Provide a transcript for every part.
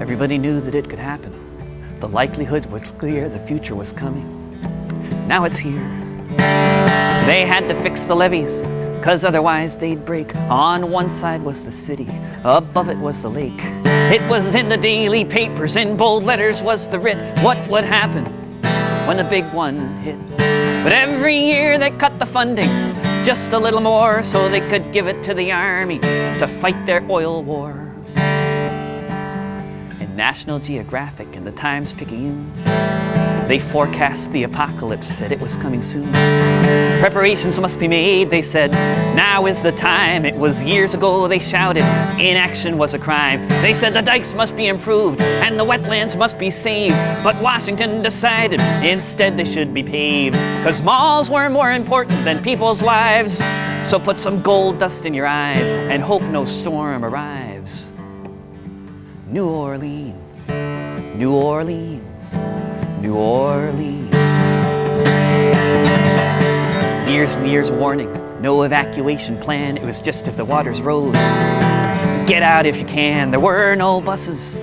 Everybody knew that it could happen. The likelihood was clear, the future was coming. Now it's here. They had to fix the levees, 'cause otherwise they'd break. On one side was the city, above it was the lake. It was in the daily papers, in bold letters was the writ. What would happen when the big one hit? But every year they cut the funding just a little more, so they could give it to the army to fight their oil war. In National Geographic and the Times-Picayune, they forecast the apocalypse, said it was coming soon. Preparations must be made, they said, now is the time. It was years ago they shouted, inaction was a crime. They said the dikes must be improved and the wetlands must be saved. But Washington decided instead they should be paved, 'cause malls were more important than people's lives. So put some gold dust in your eyes and hope no storm arrives. New Orleans, New Orleans, New Orleans. Years and years warning, no evacuation plan. It was just if the waters rose, get out if you can. There were no buses,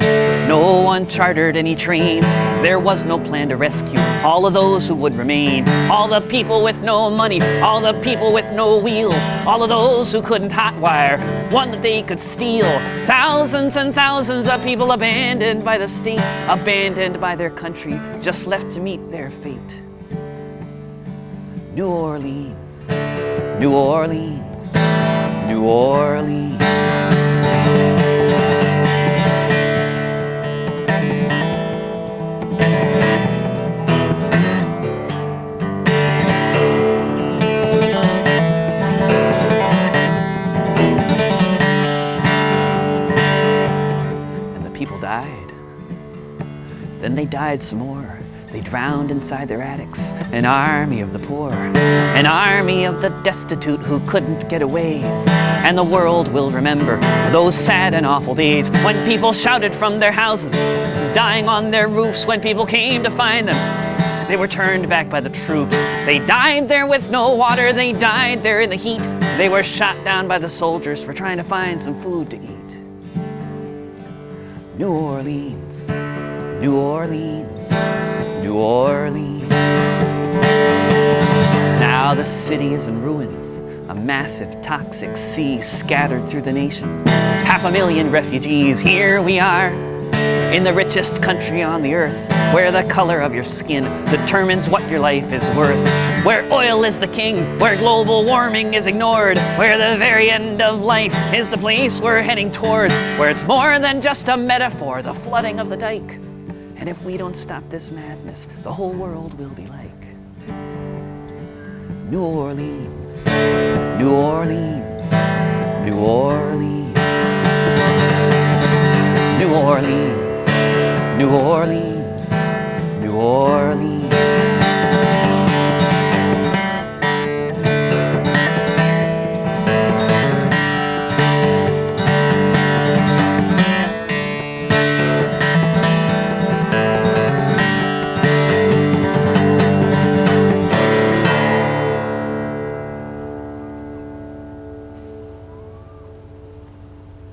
no one chartered any trains. There was no plan to rescue all of those who would remain. All the people with no money, all the people with no wheels, all of those who couldn't hotwire one that they could steal. Thousands and thousands of people abandoned by the state, abandoned by their country, just left to meet their fate. New Orleans, New Orleans, New Orleans. And the people died. Then they died some more. They drowned inside their attics, an army of the poor, an army of the destitute who couldn't get away. And the world will remember those sad and awful days when people shouted from their houses, dying on their roofs. When people came to find them, they were turned back by the troops. They died there with no water, they died there in the heat. They were shot down by the soldiers for trying to find some food to eat. New Orleans, New Orleans, New Orleans. Now the city is in ruins, a massive toxic sea scattered through the nation. 500,000 refugees, here we are, in the richest country on the earth, where the color of your skin determines what your life is worth, where oil is the king, where global warming is ignored, where the very end of life is the place we're heading towards, where it's more than just a metaphor, the flooding of the dike. And if we don't stop this madness, the whole world will be like New Orleans, New Orleans, New Orleans.